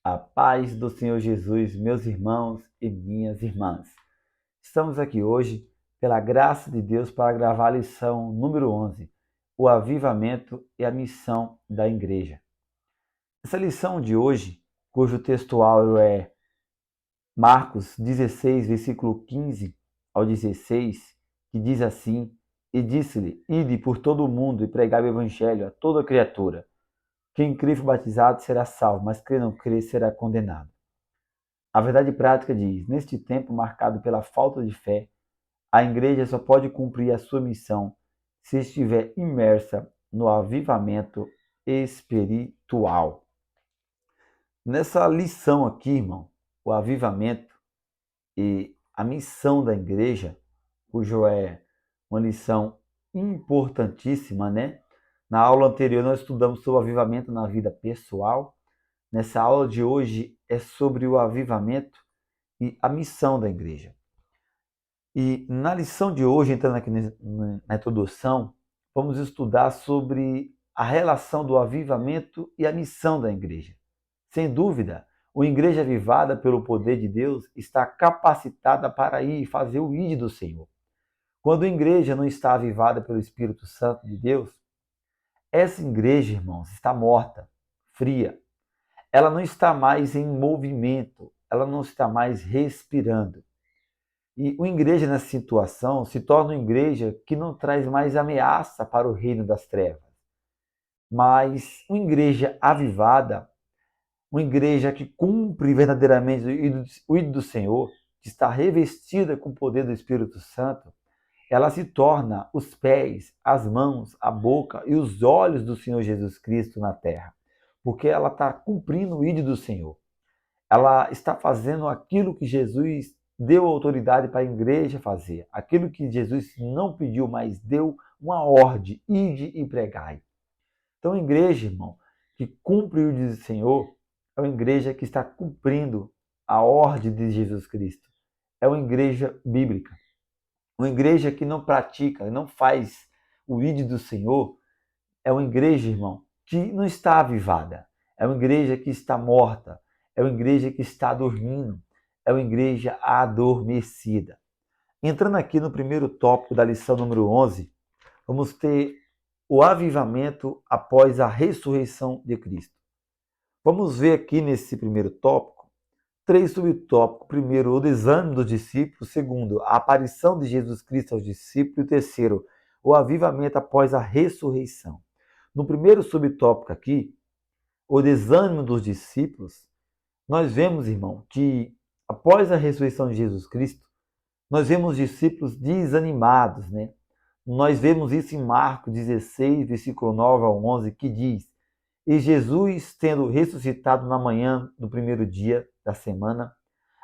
A paz do Senhor Jesus, meus irmãos e minhas irmãs. Estamos aqui hoje, pela graça de Deus, para gravar a lição número 11, o avivamento e a missão da igreja. Essa lição de hoje, cujo textual é Marcos 16, versículo 15 ao 16, que diz assim: E disse-lhe, ide por todo o mundo e pregai o evangelho a toda criatura. Quem crer e for batizado será salvo, mas quem não crer será condenado. A verdade prática diz: neste tempo marcado pela falta de fé, a igreja só pode cumprir a sua missão se estiver imersa no avivamento espiritual. Nessa lição aqui, irmão, o avivamento e a missão da igreja, cujo é uma lição importantíssima, né? Na aula anterior nós estudamos sobre o avivamento na vida pessoal. Nessa aula de hoje é sobre o avivamento e a missão da igreja. E na lição de hoje, entrando aqui na introdução, vamos estudar sobre a relação do avivamento e a missão da igreja. Sem dúvida, uma igreja avivada pelo poder de Deus está capacitada para ir e fazer o ide do Senhor. Quando a igreja não está avivada pelo Espírito Santo de Deus, essa igreja, irmãos, está morta, fria. Ela não está mais em movimento, ela não está mais respirando. E uma igreja nessa situação se torna uma igreja que não traz mais ameaça para o reino das trevas, mas uma igreja avivada, uma igreja que cumpre verdadeiramente o ídolo do Senhor, que está revestida com o poder do Espírito Santo, ela se torna os pés, as mãos, a boca e os olhos do Senhor Jesus Cristo na terra, porque ela está cumprindo o ídolo do Senhor. Ela está fazendo aquilo que Jesus deu autoridade para a igreja fazer, aquilo que Jesus não pediu, mas deu uma ordem: ide e pregai. Então, a igreja, irmão, que cumpre o ídolo do Senhor, é uma igreja que está cumprindo a ordem de Jesus Cristo. É uma igreja bíblica. Uma igreja que não pratica, não faz o ídolo do Senhor, é uma igreja, irmão, que não está avivada. É uma igreja que está morta. É uma igreja que está dormindo. É uma igreja adormecida. Entrando aqui no primeiro tópico da lição número 11, vamos ter o avivamento após a ressurreição de Cristo. Vamos ver aqui nesse primeiro tópico três subtópicos. Primeiro, o desânimo dos discípulos. Segundo, a aparição de Jesus Cristo aos discípulos. E terceiro, o avivamento após a ressurreição. No primeiro subtópico aqui, o desânimo dos discípulos, nós vemos, irmão, que após a ressurreição de Jesus Cristo, nós vemos discípulos desanimados, né? Nós vemos isso em Marcos 16, versículo 9 ao 11, que diz: E Jesus, tendo ressuscitado na manhã do primeiro dia da semana,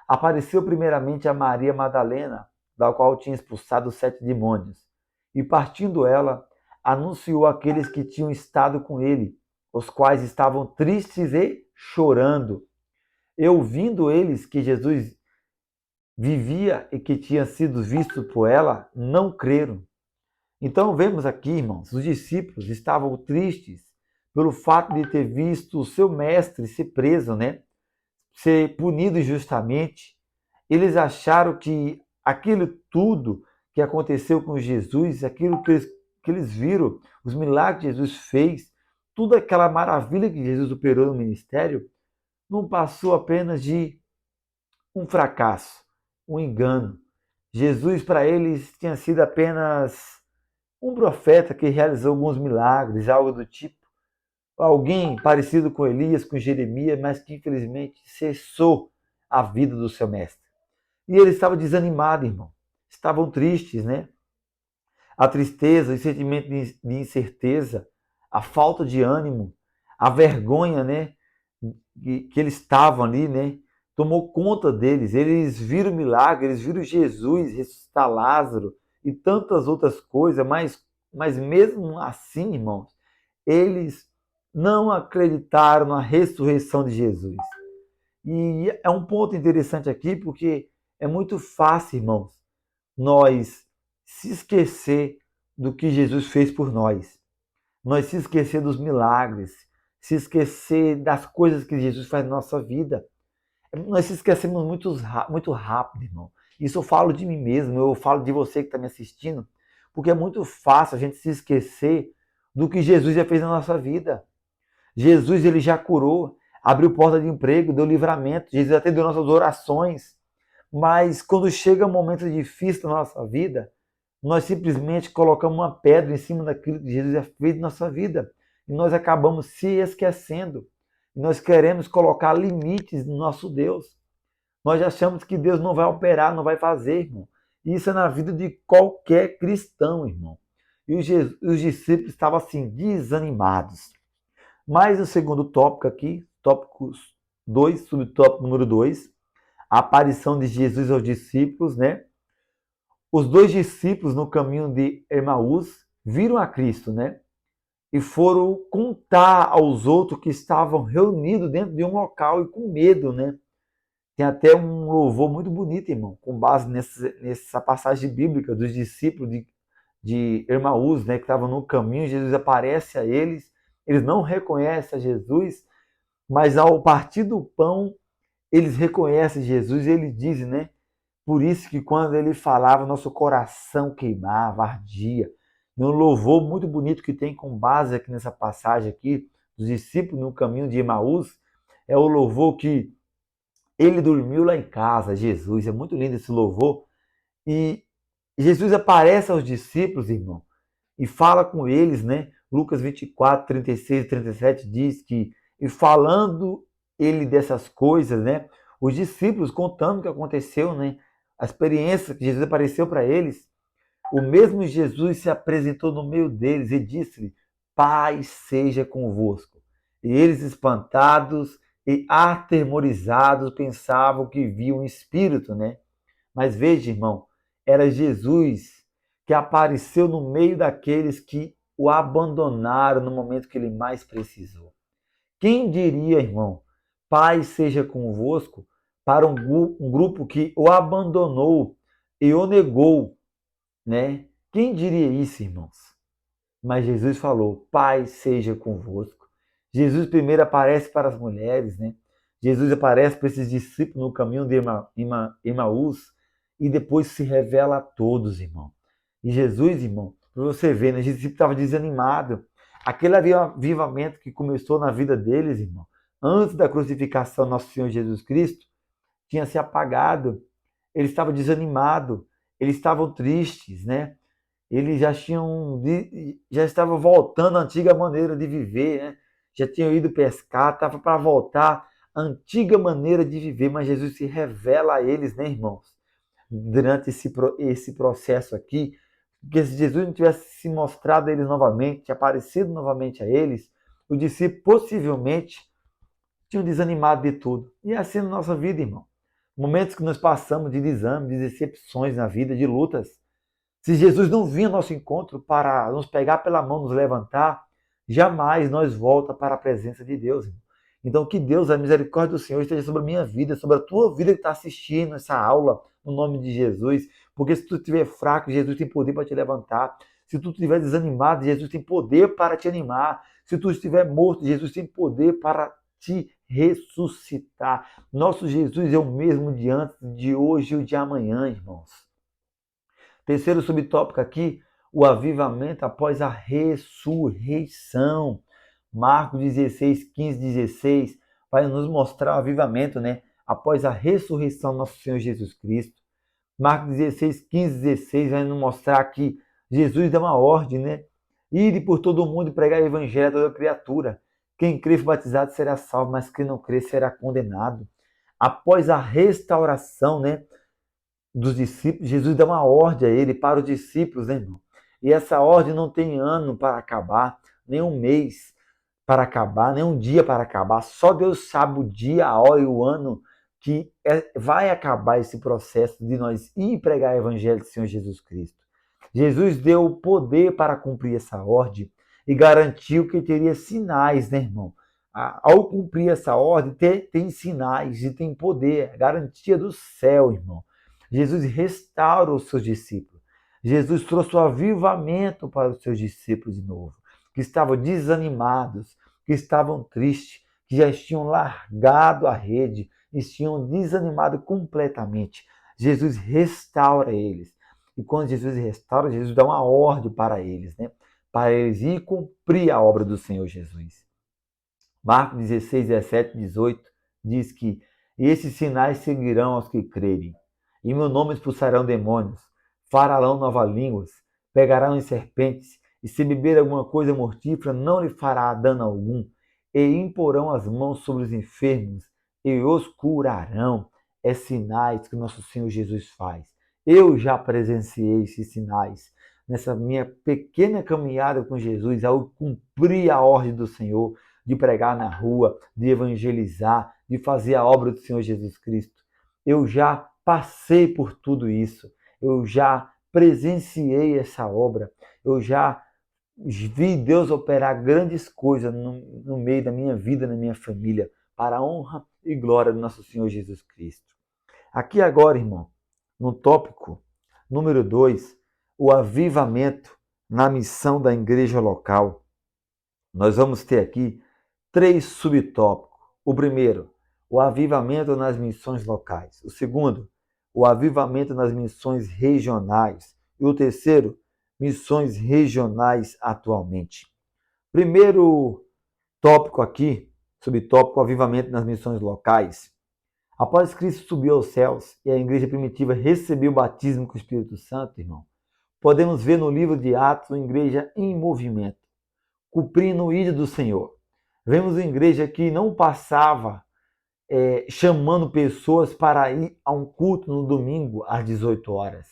apareceu primeiramente a Maria Madalena, da qual tinha expulsado os 7 demônios. E partindo ela, anunciou àqueles que tinham estado com ele, os quais estavam tristes e chorando. E ouvindo eles que Jesus vivia e que tinha sido visto por ela, não creram. Então vemos aqui, irmãos, os discípulos estavam tristes pelo fato de ter visto o seu mestre ser preso, né? Ser punido injustamente. Eles acharam que aquilo tudo que aconteceu com Jesus, aquilo que eles viram, os milagres que Jesus fez, toda aquela maravilha que Jesus operou no ministério, não passou apenas de um fracasso, um engano. Jesus, para eles, tinha sido apenas um profeta que realizou alguns milagres, algo do tipo. Alguém parecido com Elias, com Jeremias, mas que infelizmente cessou a vida do seu mestre. E eles estavam desanimados, irmão. Estavam tristes, né? A tristeza, o sentimento de incerteza, a falta de ânimo, a vergonha, né? Que eles estavam ali, né? Tomou conta deles. Eles viram milagres, eles viram Jesus ressuscitar Lázaro e tantas outras coisas, mas mesmo assim, irmãos, eles não acreditaram na ressurreição de Jesus. E é um ponto interessante aqui, porque é muito fácil, irmãos, nós se esquecer do que Jesus fez por nós. Nós se esquecer dos milagres, se esquecer das coisas que Jesus faz na nossa vida. Nós se esquecemos muito rápido, irmão. Isso eu falo de mim mesmo, eu falo de você que está me assistindo, porque é muito fácil a gente se esquecer do que Jesus já fez na nossa vida. Jesus, ele já curou, abriu porta de emprego, deu livramento, Jesus atendeu nossas orações, mas quando chega um momento difícil na nossa vida, nós simplesmente colocamos uma pedra em cima daquilo que Jesus já fez na nossa vida e nós acabamos se esquecendo. Nós queremos colocar limites no nosso Deus. Nós achamos que Deus não vai operar, não vai fazer, irmão. Isso é na vida de qualquer cristão, irmão. E os discípulos estavam assim, desanimados. Mas o segundo tópico aqui, tópico 2, subtópico número 2, a aparição de Jesus aos discípulos, né? Os dois discípulos no caminho de Emaús viram a Cristo, né? E foram contar aos outros que estavam reunidos dentro de um local e com medo, né? Tem até um louvor muito bonito, irmão, com base nessa passagem bíblica dos discípulos de Emaús, né? Que estavam no caminho, Jesus aparece a eles, eles não reconhecem a Jesus, mas ao partir do pão, eles reconhecem Jesus e ele diz, né? Por isso que quando ele falava, nosso coração queimava, ardia. E um louvor muito bonito que tem com base aqui nessa passagem aqui, dos discípulos no caminho de Emaús, é o louvor que ele dormiu lá em casa, Jesus. É muito lindo esse louvor. E Jesus aparece aos discípulos, irmão, e fala com eles, né? Lucas 24, 36 e 37 diz que, e falando ele dessas coisas, né? Os discípulos contando o que aconteceu, né? A experiência que Jesus apareceu para eles, o mesmo Jesus se apresentou no meio deles e disse-lhe, paz seja convosco. E eles, espantados e atemorizados, pensavam que viam um espírito, né? Mas veja, irmão, era Jesus que apareceu no meio daqueles que o abandonaram no momento que ele mais precisou. Quem diria, irmão, paz seja convosco, para um grupo que o abandonou e o negou, né? Quem diria isso, irmãos? Mas Jesus falou, paz seja convosco. Jesus primeiro aparece para as mulheres, né? Jesus aparece para esses discípulos no caminho de Emaús e depois se revela a todos, irmão. E Jesus, irmão, para você ver, né? Jesus estava desanimado. Aquele avivamento que começou na vida deles, irmão, antes da crucificação do nosso Senhor Jesus Cristo, tinha se apagado. Eles estavam desanimados, eles estavam tristes, né? Eles já estavam voltando à antiga maneira de viver, né? Já tinham ido pescar, estava para voltar à antiga maneira de viver, mas Jesus se revela a eles, né, irmãos? Durante esse processo aqui, porque se Jesus não tivesse se mostrado a eles novamente, aparecido novamente a eles, os discípulos possivelmente tinham desanimado de tudo. E é assim na nossa vida, irmão. Momentos que nós passamos de desânimo, de decepções na vida, de lutas. Se Jesus não vinha ao nosso encontro para nos pegar pela mão, nos levantar, jamais nós volta para a presença de Deus, irmão. Então, que Deus, a misericórdia do Senhor, esteja sobre a minha vida, sobre a tua vida que está assistindo essa aula, no nome de Jesus. Porque se tu estiver fraco, Jesus tem poder para te levantar. Se tu estiver desanimado, Jesus tem poder para te animar. Se tu estiver morto, Jesus tem poder para te ressuscitar. Nosso Jesus é o mesmo de antes, de hoje e o de amanhã, irmãos. Terceiro subtópico aqui, o avivamento após a ressurreição. Marcos 16, 15, 16 vai nos mostrar o avivamento, né? Após a ressurreição do nosso Senhor Jesus Cristo. Marcos 16, 15, 16 vai nos mostrar que Jesus dá uma ordem, né? Ide por todo o mundo e pregar o evangelho a toda criatura. Quem crer e for batizado será salvo, mas quem não crer será condenado. Após a restauração, né, dos discípulos, Jesus dá uma ordem a ele, para os discípulos, né, irmão? E essa ordem não tem ano para acabar, nem um mês para acabar, nem um dia para acabar. Só Deus sabe o dia, a hora e o ano que vai acabar esse processo de nós ir pregar o evangelho do Senhor Jesus Cristo. Jesus deu o poder para cumprir essa ordem e garantiu que teria sinais, né, irmão? Ao cumprir essa ordem, tem sinais e tem poder, garantia do céu, irmão. Jesus restaura os seus discípulos. Jesus trouxe o avivamento para os seus discípulos de novo, que estavam desanimados, que estavam tristes, que já tinham largado a rede e tinham desanimado completamente. Jesus restaura eles. E quando Jesus restaura, Jesus dá uma ordem para eles, né? Para eles ir cumprir a obra do Senhor Jesus. Marcos 16, 17, 18 diz que esses sinais seguirão aos que crerem. Em meu nome expulsarão demônios, falarão novas línguas, pegarão em serpentes, e se beber alguma coisa mortífera não lhe fará dano algum, e imporão as mãos sobre os enfermos e os curarão. É sinais que o nosso Senhor Jesus faz. Eu já presenciei esses sinais nessa minha pequena caminhada com Jesus, ao cumprir a ordem do Senhor, de pregar na rua, de evangelizar, de fazer a obra do Senhor Jesus Cristo. Eu já passei por tudo isso. Eu já presenciei essa obra. Eu já vi Deus operar grandes coisas no meio da minha vida, na minha família, para a honra e glória do nosso Senhor Jesus Cristo. Aqui agora, irmão, no tópico número 2, o avivamento na missão da igreja local. Nós vamos ter aqui 3 subtópicos. O primeiro, o avivamento nas missões locais. O segundo, o avivamento nas missões regionais. E o terceiro, missões regionais atualmente. Primeiro tópico aqui, subtópico, avivamento nas missões locais. Após Cristo subir aos céus e a igreja primitiva recebeu o batismo com o Espírito Santo, irmão, podemos ver no livro de Atos uma igreja em movimento, cumprindo o ídolo do Senhor. Vemos uma igreja que não passava chamando pessoas para ir a um culto no domingo às 18 horas.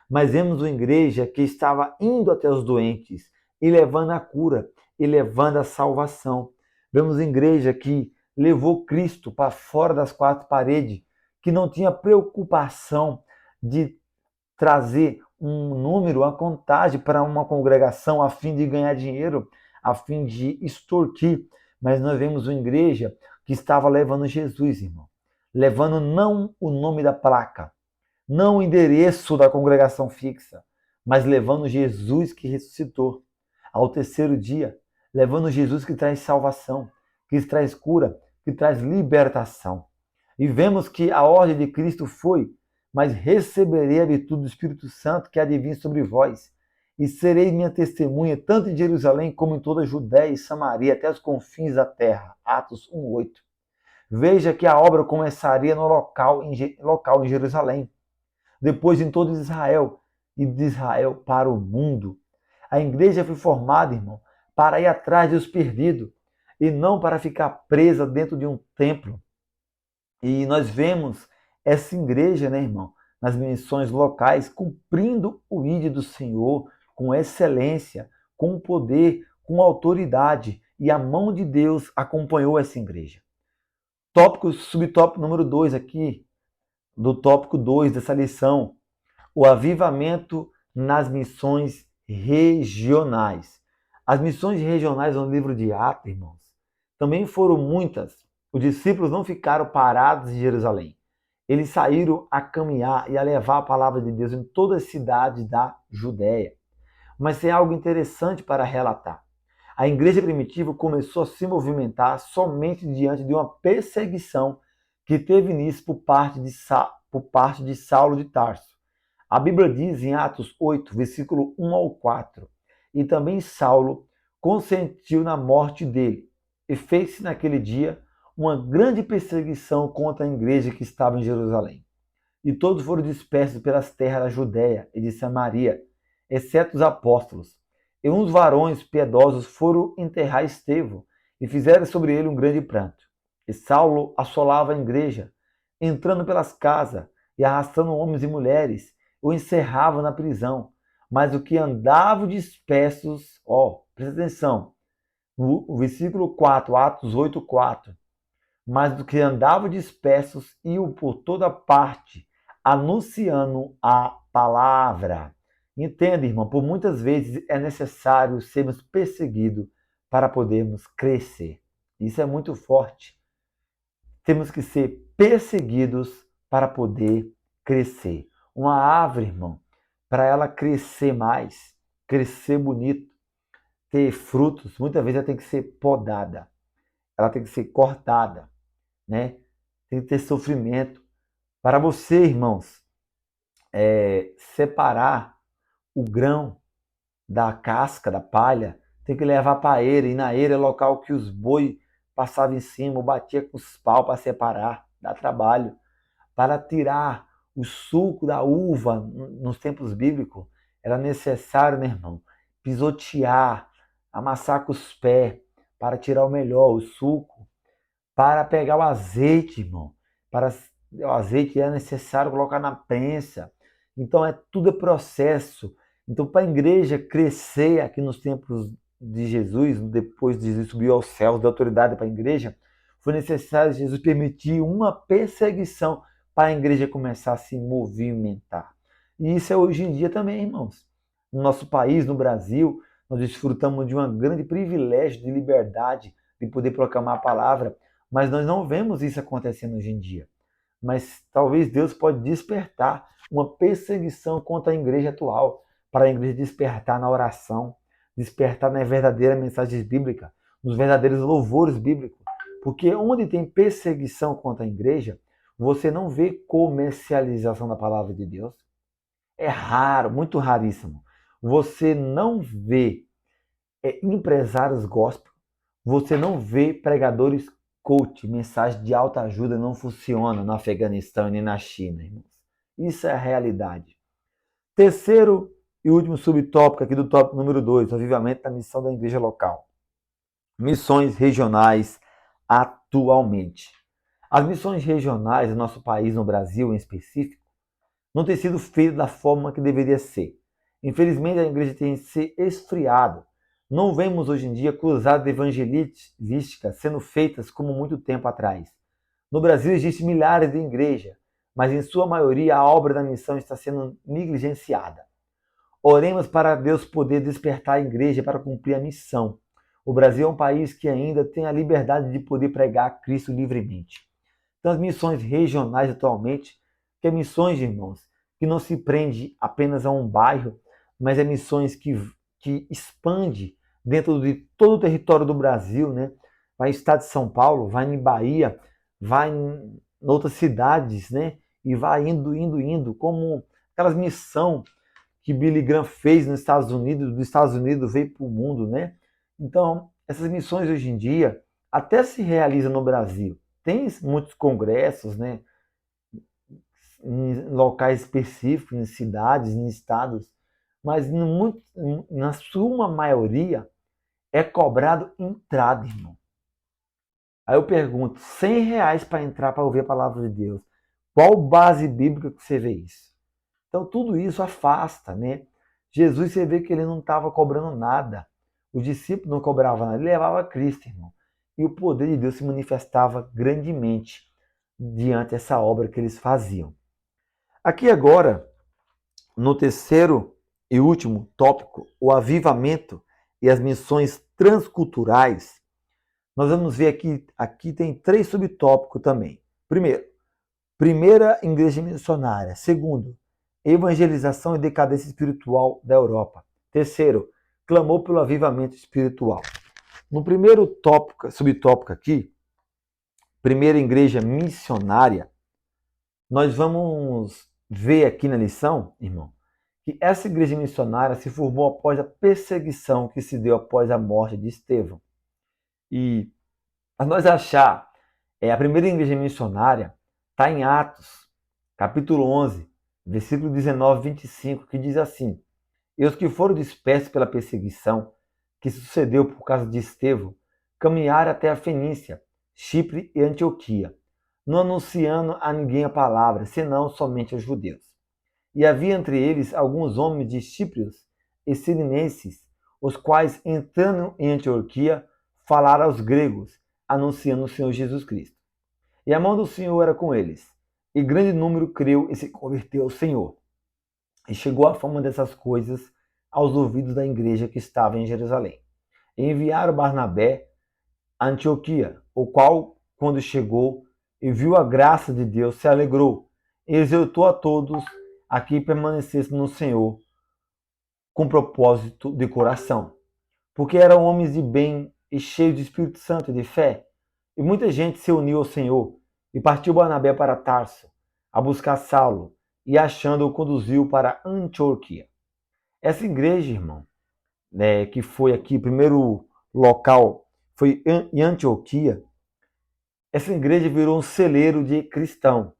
Mas vemos uma igreja que estava indo até os doentes e levando a cura e levando a salvação. Vemos uma igreja que levou Cristo para fora das 4 paredes, que não tinha preocupação de trazer um número, uma contagem para uma congregação a fim de ganhar dinheiro, a fim de extorquir. Mas nós vemos uma igreja que estava levando Jesus, irmão. Levando não o nome da placa, não o endereço da congregação fixa, mas levando Jesus que ressuscitou ao terceiro dia, levando Jesus que traz salvação, que traz cura, que traz libertação. E vemos que a ordem de Cristo foi: mas receberei a virtude do Espírito Santo que há de vir sobre vós, e serei minha testemunha tanto em Jerusalém como em toda a Judéia e Samaria, até os confins da terra. Atos 1:8. Veja que a obra começaria no local em Jerusalém, depois em todo Israel, e de Israel para o mundo. A igreja foi formada, irmão, para ir atrás dos perdidos, e não para ficar presa dentro de um templo. E nós vemos essa igreja, né, irmão, nas missões locais, cumprindo o ídolo do Senhor com excelência, com poder, com autoridade. E a mão de Deus acompanhou essa igreja. Subtópico número 2 aqui, do tópico 2 dessa lição, o avivamento nas missões regionais. As missões regionais no livro de Atos, irmãos, também foram muitas. Os discípulos não ficaram parados em Jerusalém. Eles saíram a caminhar e a levar a palavra de Deus em toda a cidade da Judéia. Mas tem algo interessante para relatar. A igreja primitiva começou a se movimentar somente diante de uma perseguição que teve início por parte de Saulo de Tarso. A Bíblia diz em Atos 8, versículo 1 ao 4, e também Saulo consentiu na morte dele, e fez-se naquele dia uma grande perseguição contra a igreja que estava em Jerusalém. E todos foram dispersos pelas terras da Judéia e de Samaria, exceto os apóstolos. E uns varões piedosos foram enterrar Estevão, e fizeram sobre ele um grande pranto. E Saulo assolava a igreja, entrando pelas casas e arrastando homens e mulheres, o encerrava na prisão. Mas o que andavam dispersos, presta atenção, no versículo 4, Atos 8, 4. Mas do que andavam dispersos iam por toda parte, anunciando a palavra. Entenda, irmão, por muitas vezes é necessário sermos perseguidos para podermos crescer. Isso é muito forte. Temos que ser perseguidos para poder crescer. Uma árvore, irmão, para ela crescer mais, crescer bonito, ter frutos, muitas vezes ela tem que ser podada. ela tem que ser cortada, né? Tem que ter sofrimento. Para você, irmãos, separar o grão da casca, da palha, tem que levar para a eira, e na eira é local que os boi passavam em cima, batia com os pau para separar, dá trabalho. Para tirar o suco da uva nos tempos bíblicos, era necessário, né, irmão, pisotear, amassar com os pés, para tirar o melhor, o suco, para pegar o azeite, irmão. Para o azeite é necessário colocar na prensa. Então tudo é processo. Então para a igreja crescer aqui nos tempos de Jesus, depois de Jesus subir aos céus, da autoridade para a igreja, foi necessário Jesus permitir uma perseguição para a igreja começar a se movimentar. E isso é hoje em dia também, irmãos. No nosso país, no Brasil, nós desfrutamos de um grande privilégio de liberdade de poder proclamar a palavra, mas nós não vemos isso acontecendo hoje em dia. Mas talvez Deus pode despertar uma perseguição contra a igreja atual, para a igreja despertar na oração, despertar na verdadeira mensagem bíblica, nos verdadeiros louvores bíblicos. Porque onde tem perseguição contra a igreja, você não vê comercialização da palavra de Deus. É raro, muito raríssimo. Você não vê empresários gospel, você não vê pregadores coach, mensagem de alta ajuda não funciona no Afeganistão e nem na China, irmãos. Isso é a realidade. Terceiro e último subtópico aqui do tópico número 2, o avivamento da missão da igreja local. Missões regionais atualmente. As missões regionais do nosso país, no Brasil em específico, não têm sido feitas da forma que deveria ser. Infelizmente, a igreja tem se esfriado. Não vemos hoje em dia cruzadas evangelísticas sendo feitas como muito tempo atrás. No Brasil existem milhares de igrejas, mas em sua maioria a obra da missão está sendo negligenciada. Oremos para Deus poder despertar a igreja para cumprir a missão. O Brasil é um país que ainda tem a liberdade de poder pregar Cristo livremente. Então, as missões regionais atualmente, que é missões, irmãos, que não se prende apenas a um bairro, mas é missões que expande dentro de todo o território do Brasil, né? Vai em estado de São Paulo, vai em Bahia, vai em outras cidades, né? E vai indo, como aquelas missões que Billy Graham fez nos Estados Unidos, dos Estados Unidos veio para o mundo, né? Então, essas missões hoje em dia até se realizam no Brasil. Tem muitos congressos, né? Em locais específicos, em cidades, em estados, mas na sua maioria é cobrado entrada, irmão. Aí eu pergunto, R$ 100 para entrar para ouvir a palavra de Deus. Qual base bíblica que você vê isso? Então tudo isso afasta, né? Jesus, você vê que ele não estava cobrando nada. Os discípulos não cobravam nada, ele levava Cristo, irmão. E o poder de Deus se manifestava grandemente diante dessa obra que eles faziam. Aqui agora, no terceiro e último tópico, o avivamento e as missões transculturais, nós vamos ver aqui tem 3 subtópicos também. Primeiro, primeira igreja missionária. Segundo, evangelização e decadência espiritual da Europa. Terceiro, clamou pelo avivamento espiritual. No primeiro subtópico aqui, primeira igreja missionária, nós vamos ver aqui na lição, irmão, que essa igreja missionária se formou após a perseguição que se deu após a morte de Estevão. E para nós achar a primeira igreja missionária está em Atos, capítulo 11, versículo 19 e 25, que diz assim: E os que foram dispersos pela perseguição que sucedeu por causa de Estevão, caminharam até a Fenícia, Chipre e Antioquia, não anunciando a ninguém a palavra, senão somente aos judeus. E havia entre eles alguns homens de Chíprios e sirinenses, os quais, entrando em Antioquia, falaram aos gregos, anunciando o Senhor Jesus Cristo. E a mão do Senhor era com eles, e grande número creu e se converteu ao Senhor. E chegou a fama dessas coisas aos ouvidos da igreja que estava em Jerusalém. E enviaram Barnabé a Antioquia, o qual, quando chegou e viu a graça de Deus, se alegrou e exortou a todos a que permanecessem no Senhor com propósito de coração, porque eram homens de bem e cheios de Espírito Santo e de fé. E muita gente se uniu ao Senhor e partiu Barnabé para Tarso, a buscar Saulo, e achando o conduziu para Antioquia. Essa igreja, irmão, né, que foi aqui, o primeiro local foi em Antioquia, essa igreja virou um celeiro de cristão.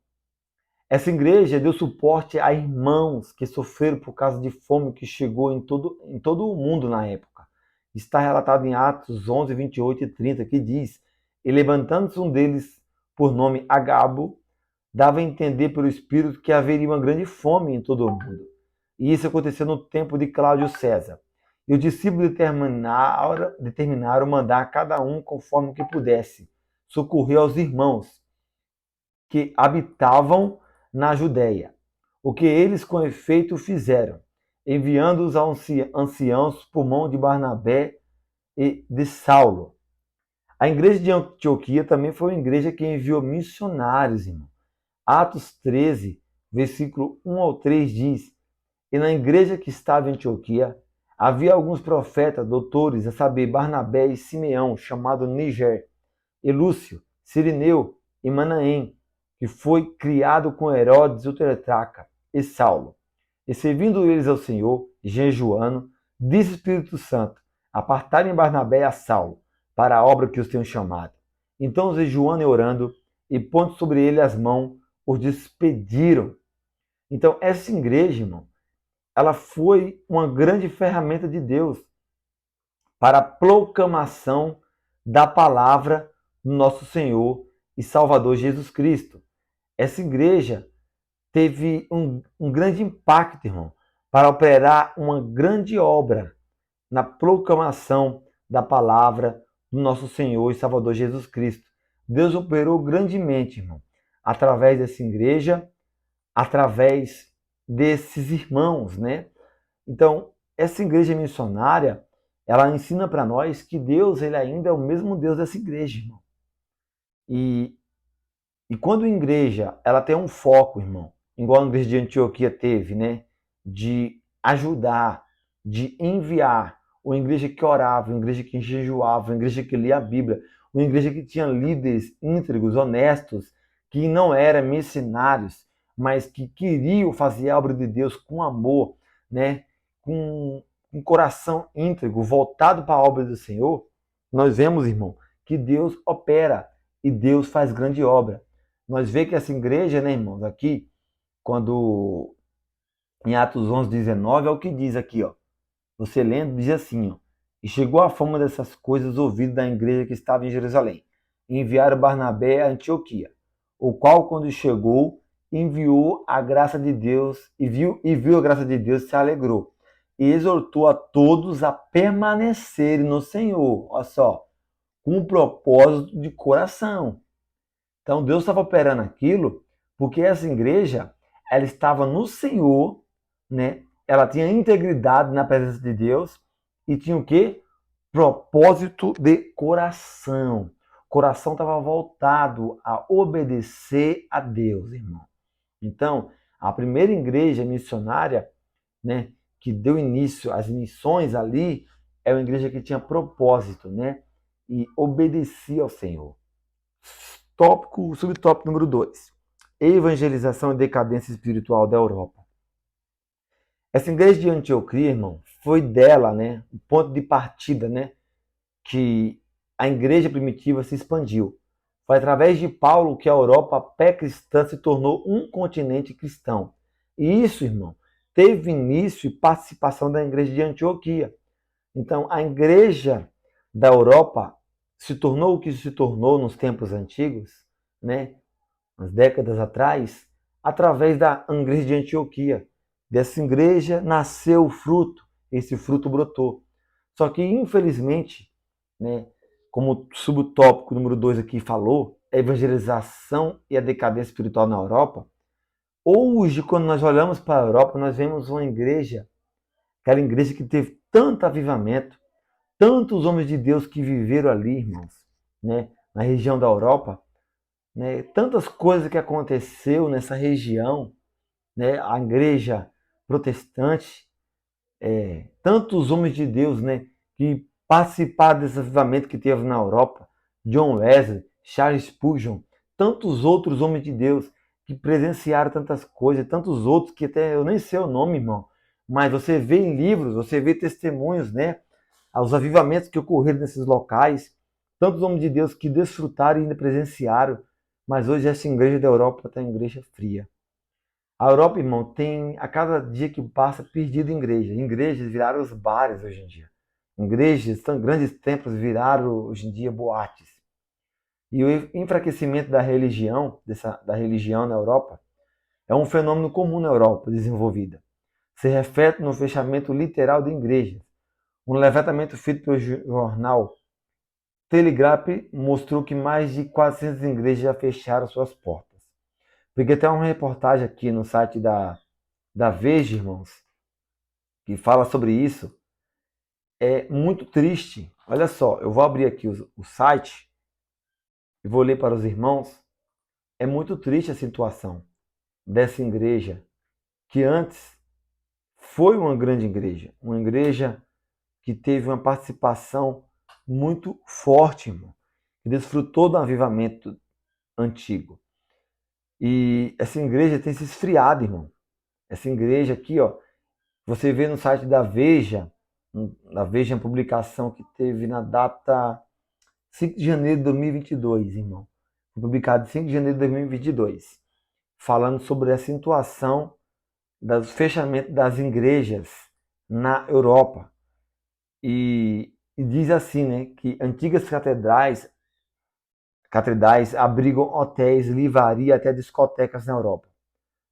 Essa igreja deu suporte a irmãos que sofreram por causa de fome que chegou em todo o mundo na época. Está relatado em Atos 11, 28 e 30, que diz: E levantando-se um deles, por nome Agabo, dava a entender pelo Espírito que haveria uma grande fome em todo o mundo. E isso aconteceu no tempo de Cláudio César. E os discípulos determinaram mandar a cada um conforme o que pudesse, socorrer aos irmãos que habitavam na Judéia. O que eles com efeito fizeram, enviando-os a anciãos por mão de Barnabé e de Saulo. A igreja de Antioquia também foi uma igreja que enviou missionários, irmão. Atos 13, versículo 1 ao 3 diz: E na igreja que estava em Antioquia, havia alguns profetas, doutores, a saber, Barnabé e Simeão, chamado Níger, e Lúcio, Cirineu e Manaém, que foi criado com Herodes o tetrarca, e Saulo. E servindo eles ao Senhor, jejuando, disse o Espírito Santo: Apartarem Barnabé a Saulo, para a obra que os tenho chamado. Então, jejuando e orando, e pondo sobre ele as mãos, os despediram. Então, essa igreja, irmão, ela foi uma grande ferramenta de Deus para a proclamação da palavra do nosso Senhor e Salvador Jesus Cristo. Essa igreja teve um grande impacto, irmão, para operar uma grande obra na proclamação da palavra do nosso Senhor e Salvador Jesus Cristo. Deus operou grandemente, irmão, através dessa igreja, através desses irmãos, né? Então, essa igreja missionária, ela ensina para nós que Deus, ele ainda é o mesmo Deus dessa igreja, irmão. E quando a igreja, ela tem um foco, irmão, igual a igreja de Antioquia teve, né? De ajudar, de enviar, uma igreja que orava, uma igreja que jejuava, uma igreja que lia a Bíblia, uma igreja que tinha líderes íntegros, honestos, que não eram mercenários, mas que queriam fazer a obra de Deus com amor, né? Com um coração íntegro, voltado para a obra do Senhor. Nós vemos, irmão, que Deus opera e Deus faz grande obra. Nós vemos que essa igreja, né, irmãos, aqui, quando em Atos 11, 19, é o que diz aqui, ó. Você lendo, diz assim, ó: E chegou a fama dessas coisas ouvidas da igreja que estava em Jerusalém. E enviaram Barnabé a Antioquia, o qual, quando chegou, enviou a graça de Deus e viu a graça de Deus, se alegrou. E exortou a todos a permanecerem no Senhor, olha só, com um propósito de coração. Então Deus estava operando aquilo porque essa igreja, ela estava no Senhor, né? Ela tinha integridade na presença de Deus e tinha o quê? Propósito de coração. O coração estava voltado a obedecer a Deus, irmão. Então, a primeira igreja missionária, né, que deu início às missões ali, é uma igreja que tinha propósito, né? E obedecia ao Senhor. Subtópico número 2. Evangelização e decadência espiritual da Europa. Essa igreja de Antioquia, irmão, foi dela, né, o ponto de partida, né, que a igreja primitiva se expandiu. Foi através de Paulo que a Europa pré-cristã se tornou um continente cristão. E isso, irmão, teve início e participação da igreja de Antioquia. Então, a igreja da Europa se tornou o que se tornou nos tempos antigos, né, umas décadas atrás, através da igreja de Antioquia. Dessa igreja nasceu o fruto, esse fruto brotou. Só que, infelizmente, né, como o subtópico número 2 aqui falou, a evangelização e a decadência espiritual na Europa. Hoje, quando nós olhamos para a Europa, nós vemos uma igreja, aquela igreja que teve tanto avivamento, tantos homens de Deus que viveram ali, irmãos, né, na região da Europa, né, tantas coisas que aconteceu nessa região, né, a igreja protestante, tantos homens de Deus, né, que participaram desse avivamento que teve na Europa, John Wesley, Charles Spurgeon, tantos outros homens de Deus que presenciaram tantas coisas, tantos outros que até eu nem sei o nome, irmão, mas você vê em livros, você vê testemunhos, né? Os avivamentos que ocorreram nesses locais, tantos homens de Deus que desfrutaram e ainda presenciaram, mas hoje essa igreja da Europa está em igreja fria. A Europa, irmão, tem a cada dia que passa perdido igreja. Igrejas viraram os bares hoje em dia. Igrejas, grandes templos viraram hoje em dia boates. E o enfraquecimento da religião na Europa é um fenômeno comum na Europa desenvolvida. Se reflete no fechamento literal de igrejas. Um levantamento feito pelo jornal Telegraph mostrou que mais de 400 igrejas já fecharam suas portas. Peguei até uma reportagem aqui no site da Veja, irmãos, que fala sobre isso. É muito triste. Olha só, eu vou abrir aqui o site e vou ler para os irmãos. É muito triste a situação dessa igreja, que antes foi uma grande igreja. Uma igreja que teve uma participação muito forte, irmão, que desfrutou do avivamento antigo. E essa igreja tem se esfriado, irmão. Essa igreja aqui, ó, você vê no site da Veja, a publicação que teve na data 5 de janeiro de 2022, irmão. Foi publicado em 5 de janeiro de 2022, falando sobre a situação do fechamento das igrejas na Europa. E diz assim, né, que antigas catedrais abrigam hotéis, livraria até discotecas na Europa.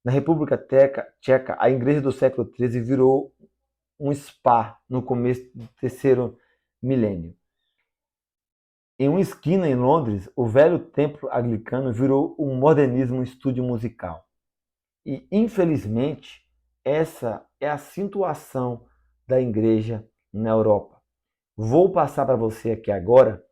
Na República Tcheca, a igreja do século XIII virou um spa no começo do terceiro milênio. Em uma esquina em Londres, o velho templo anglicano virou um modernismo, um estúdio musical. E, infelizmente, essa é a situação da igreja na Europa. Vou passar para você aqui agora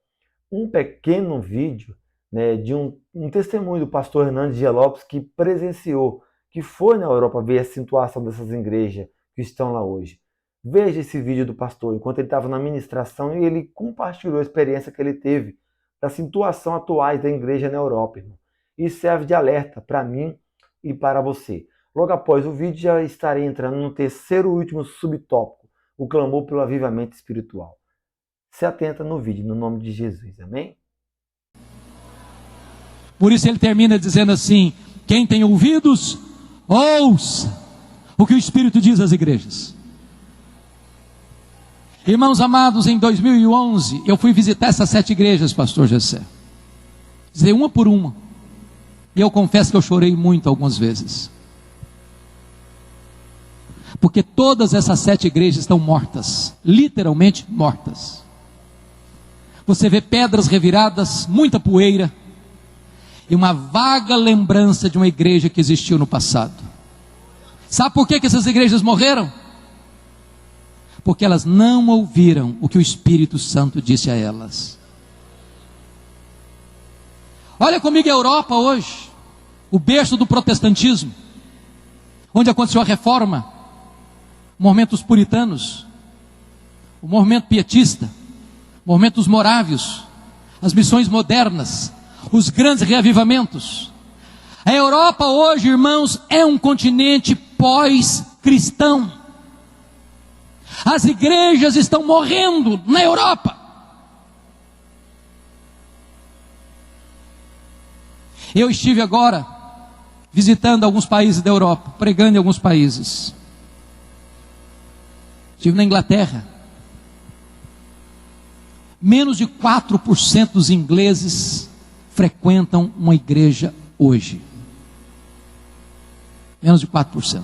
um pequeno vídeo, né, de um testemunho do pastor Hernandes Dias Lopes, que presenciou, que foi na Europa ver a situação dessas igrejas que estão lá hoje. Veja esse vídeo do pastor, enquanto ele estava na ministração, e ele compartilhou a experiência que ele teve da situação atual da igreja na Europa, irmão. E serve de alerta para mim e para você. Logo após o vídeo, já estarei entrando no terceiro e último subtópico, o clamor pelo avivamento espiritual. Se atenta no vídeo, no nome de Jesus, amém? Por isso ele termina dizendo assim: quem tem ouvidos, ouça o que o Espírito diz às igrejas. Irmãos amados, em 2011, eu fui visitar essas 7 igrejas, pastor Gessé. Dizer uma por uma. E eu confesso que eu chorei muito algumas vezes. Porque todas essas 7 igrejas estão mortas. Literalmente mortas. Você vê pedras reviradas, muita poeira. E uma vaga lembrança de uma igreja que existiu no passado. Sabe por que essas igrejas morreram? Porque elas não ouviram o que o Espírito Santo disse a elas. Olha comigo a Europa hoje, o berço do protestantismo, onde aconteceu a reforma, o movimento dos puritanos, o movimento pietista, o movimento dos morávios, as missões modernas, os grandes reavivamentos. A Europa hoje, irmãos, é um continente pós-cristão. As igrejas estão morrendo na Europa. Eu estive agora visitando alguns países da Europa, pregando em alguns países. Estive na Inglaterra. Menos de 4% dos ingleses frequentam uma igreja hoje. Menos de 4%.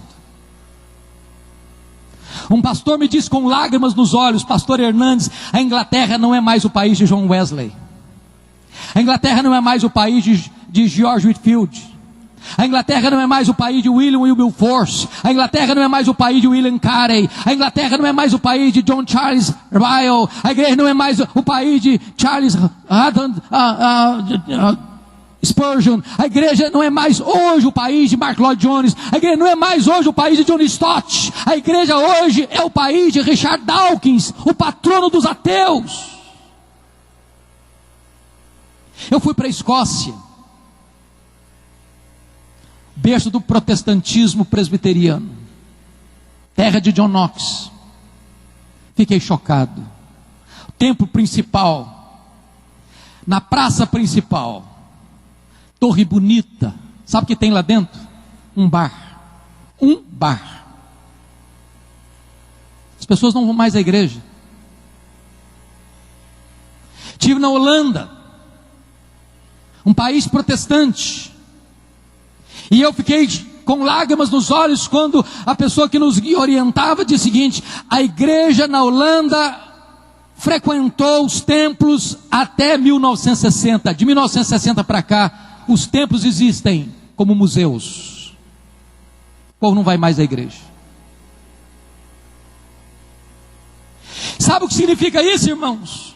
Um pastor me disse com lágrimas nos olhos, pastor Hernandes, a Inglaterra não é mais o país de John Wesley. A Inglaterra não é mais o país de George Whitefield. A Inglaterra não é mais o país de William Wilberforce. A Inglaterra não é mais o país de William Carey. A Inglaterra não é mais o país de John Charles Ryle. A igreja não é mais o país de Charles Spurgeon. A igreja não é mais hoje o país de Mark Lloyd Jones. A igreja não é mais hoje o país de John Stott. A igreja hoje é o país de Richard Dawkins, o patrono dos ateus. Eu fui para a Escócia, berço do protestantismo presbiteriano, terra de John Knox. Fiquei chocado. O templo principal, na praça principal, torre bonita. Sabe o que tem lá dentro? Um bar. Um bar. As pessoas não vão mais à igreja. Estive na Holanda, um país protestante, e eu fiquei com lágrimas nos olhos quando a pessoa que nos orientava disse o seguinte: a igreja na Holanda frequentou os templos até 1960. De 1960 para cá, os templos existem como museus. O povo não vai mais à igreja. Sabe o que significa isso, irmãos?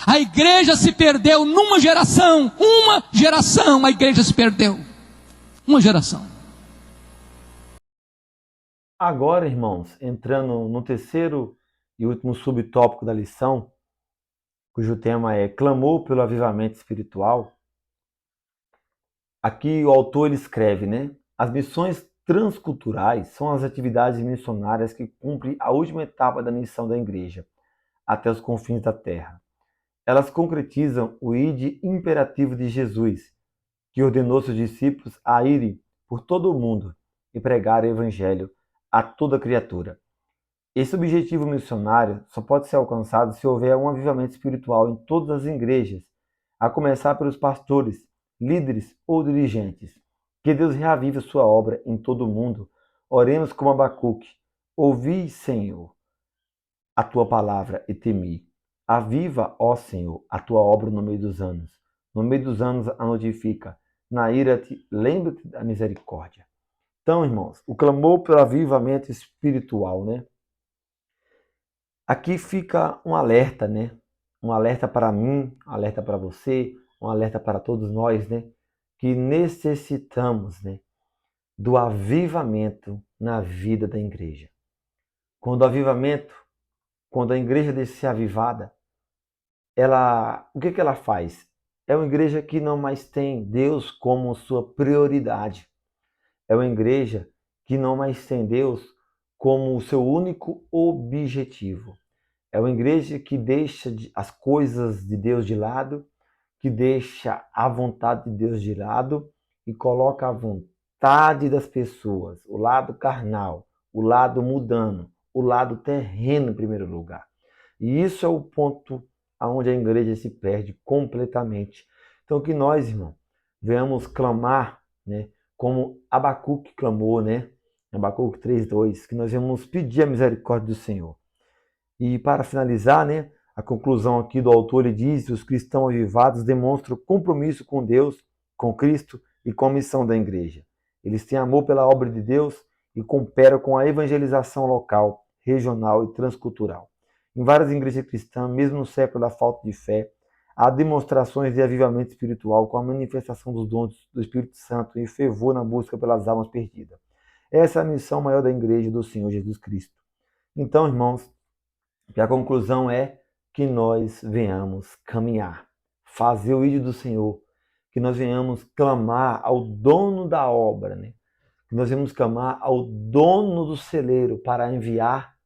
A igreja se perdeu numa geração. Uma geração a igreja se perdeu. Uma geração. Agora, irmãos, entrando no terceiro e último subtópico da lição, cujo tema é clamor pelo avivamento espiritual. Aqui o autor ele escreve, né? As missões transculturais são as atividades missionárias que cumprem a última etapa da missão da igreja, até os confins da terra. Elas concretizam o ide imperativo de Jesus, que ordenou seus discípulos a irem por todo o mundo e pregar o evangelho a toda criatura. Esse objetivo missionário só pode ser alcançado se houver um avivamento espiritual em todas as igrejas, a começar pelos pastores, líderes ou dirigentes. Que Deus reavive sua obra em todo o mundo. Oremos como Abacuque: ouvi, Senhor, a tua palavra e temi. Aviva, ó Senhor, a tua obra no meio dos anos. No meio dos anos a notifica. Na ira-te, lembra-te da misericórdia. Então, irmãos, o clamor pelo avivamento espiritual, né? Aqui fica um alerta, né? Um alerta para mim, um alerta para você, um alerta para todos nós, né? Que necessitamos, né? Do avivamento na vida da igreja. Quando a igreja deixa de ser avivada, o que ela faz? É uma igreja que não mais tem Deus como sua prioridade. É uma igreja que não mais tem Deus como o seu único objetivo. É uma igreja que deixa as coisas de Deus de lado, que deixa a vontade de Deus de lado e coloca a vontade das pessoas, o lado carnal, o lado mundano, o lado terreno em primeiro lugar. E isso é o ponto aonde a igreja se perde completamente. Então que nós, irmão, venhamos clamar, né, como Abacuque clamou, né? Abacuque 3:2, que nós venhamos pedir a misericórdia do Senhor. E para finalizar, né, a conclusão aqui do autor, ele diz: os cristãos avivados demonstram compromisso com Deus, com Cristo e com a missão da igreja. Eles têm amor pela obra de Deus e cooperam com a evangelização local, regional e transcultural. Em várias igrejas cristãs, mesmo no século da falta de fé, há demonstrações de avivamento espiritual com a manifestação dos dons do Espírito Santo e fervor na busca pelas almas perdidas. Essa é a missão maior da igreja do Senhor Jesus Cristo. Então, irmãos, a conclusão é que nós venhamos caminhar, fazer o ídolo do Senhor, que nós venhamos clamar ao dono da obra, né? Que nós venhamos clamar ao dono do celeiro para enviar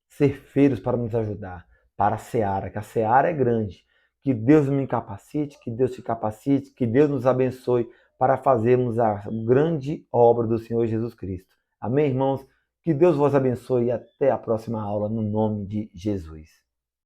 ceifeiros para nos ajudar, para a seara, que a seara é grande. Que Deus me capacite, que Deus te capacite, que Deus nos abençoe para fazermos a grande obra do Senhor Jesus Cristo. Amém, irmãos? Que Deus vos abençoe e até a próxima aula, no nome de Jesus.